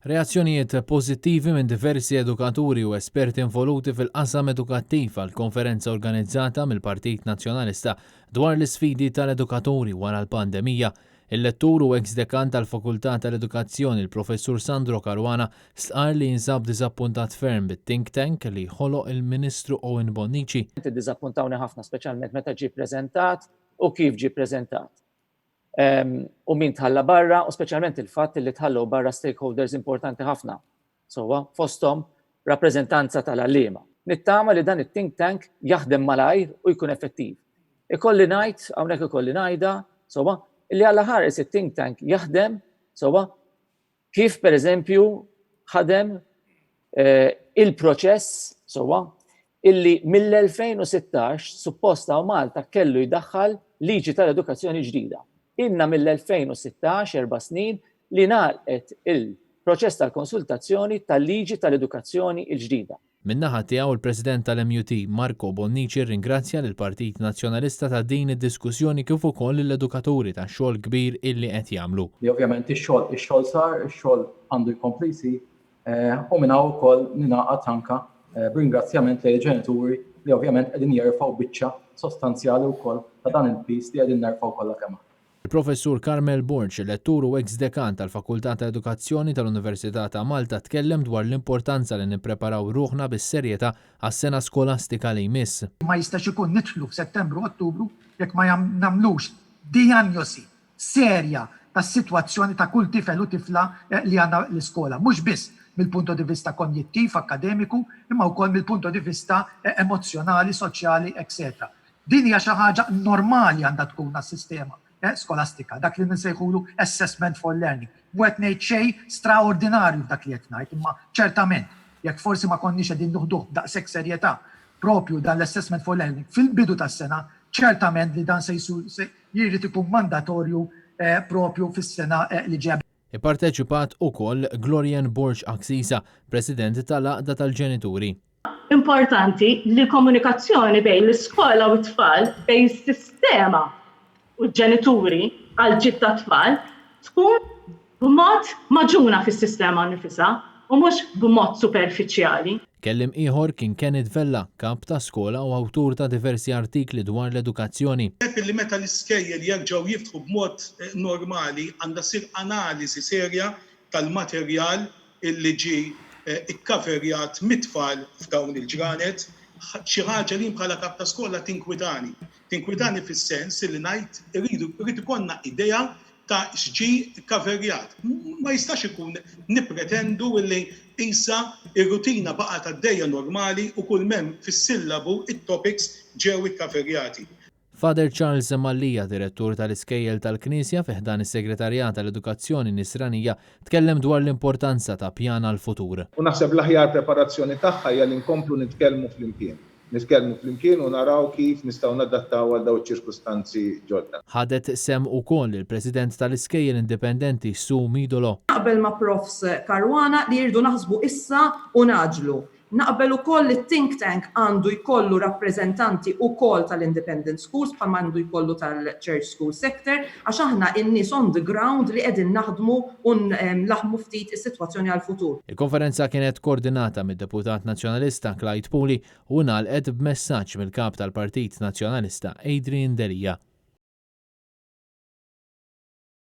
Reazzjonijiet pożittivi minn diversi edukaturi u esperti involuti fil-qasam edukattiv għall-konferenza organizzata mill-Partit Nazzjonalista dwar l-isfidi tal-edukaturi wara l-pandemija. Il-lettur u ex-dekan tal-Fakultà tal-Edukazzjoni il-Professur Sandro Caruana stqar li jinsab diżappuntat ferm bit-think tank li ħoloq il-Ministru Owen Bonnici. Diżappuntawni ħafna speċjalment meta ġie ppreżentat u kif ġie ppreżentat. U min tħalla barra, u speċjalment il-fatt li tħallu barra stakeholders importanti ħafna. Sowa, fosthom rappreżentanza tal-għalliema. Nittama li dan it-think tank jaħdem malajr u jkun effettiv. Ikolli ngħid, hawnhekk ikolli ngħidha, sowa, illi għalla ħares it-think tank jaħdem, sowa, kif pereżempju ħadem il-proċess, sowa, illi mill-2016 supposta u Malta kellu jdaħħal liġi tal-edukazzjoni ġdida. Inna mill-2016, 4 snin, li nagħlqet il-proċess tal-konsultazzjoni tal-liġi tal-edukazzjoni l-ġdida. Min-naħa tiegħu il-President tal-MUT Marco Bonnici ringrazzja lill-Partit Nazzjonalista ta' din id-diskussjoni kif ukoll l-edukaturi ta' xogħol kbir illi qed jagħmlu. Li ovvjament ix-xogħol sar, ix-xogħol għandu jkompli jsir, u minn hawn ukoll ningħaqad anke b'ringrazzjament lill-ġenituri li ovvjament qegħdin jerfgħu biċċa sostanzjali wkoll ta' dan il-piż li qegħdin nerfgħu kollha kemm. Il-Professur Carmel Borch, lettur u ex-dekan tal-Fakultà ta' Edukazzjoni tal-Università ta' Malta tkellem dwar l-importanza li nippreparaw ruħna bis-serjetà għas-sena skolastika li jmiss. Ma jistax ikun nidħlu f'Settembru u Ottubru jekk ma nagħmlux dijanjosi serja tas-sitwazzjoni ta' kull tifel u tifla li għandna l-iskola. Mhux biss mill-punto di vista kognittiv, akademiku, imma wkoll mill-punto di vista emozjonali, soċjali, etc. Din hija xi ħaġa normali għandha tkun għas-sistema skolastika, dak li nsejħulu assessment for learning. Mwet ngħid xejn straordinarju dak li qed ngħid, imma ċertament, jekk forsi ma konniex qegħdin nuħduh daqshekk serjetà propju dan l-assessment for learning fil-bidu tas-sena, ċertament li dan se jrid ikun mandatorju propju fis-sena li ġejja. Ipparteċipat ukoll Glorian Borch Aksisa, President tal-Għaqda tal-Ġenituri. Importanti li komunikazzjoni bejn l-iskola u t-tfal bejn is-sistema u l-ġenituri għal-ġid ta' tfal tkun b'mod maġuna fis-sistema nifisha u mhux b'mod superfiċjali. Kellim ieħor kien Kenneth Vella, kap ta' skola u awtur ta' diversi artikli dwar l-edukazzjoni. Li meta l-iskejjel jerġgħu jiftħu b'mod normali għandha ssir analiżi serja tal-materjal illi ġie ikkaverjat mit-tfal f'dawn il-ġranet. Xi ħaġa li bħala kap ta' skola tinkwitani. Tinkwitani fis-sens li ngħid irid ikollna idea ta' x'ġie kkaverjat. Ma jistax ikun nippretendu li isa ir-rutina baqgħet għaddejja normali u kull memm fis-sillabu it-topics ġew ikkaverjati. Father Charles Mallija, direttur tal-iskejjel tal-Knisja fih dan is-Segretarjat tal-Edukazzjoni Nisranija, tkellem dwar l-importanza ta' pjana l-futur. U naħseb l-aħjar preparazzjoni tagħha hija li nkomplu nitkellmu flimkien. Nitkellmu flimkien u naraw kif nistgħu nadattaw għal dawn iċ-ċirkustanzi ġodda. Ħadet sem ukoll il-President tal-Iskejjel Indipendenti Su Midolo. Naqbel ma' Profs Caruana li jirdu naħsbu issa u naġlu. Naqbel ukoll li think tank għandu jkollu rappreżentanti ukoll tal-independent schools bħalma għandu jkollu tal-church school sector għax aħna in-nies on the ground li qegħdin naħdmu u nlaħmu ftit is-sitwazzjoni għall-futur. Il-konferenza kienet koordinata mid-Deputat Nazzjonalista Clyde Puli u ngħalqet b'messaġġ mill-kap tal-Partit Nazzjonalista Adrian Delija.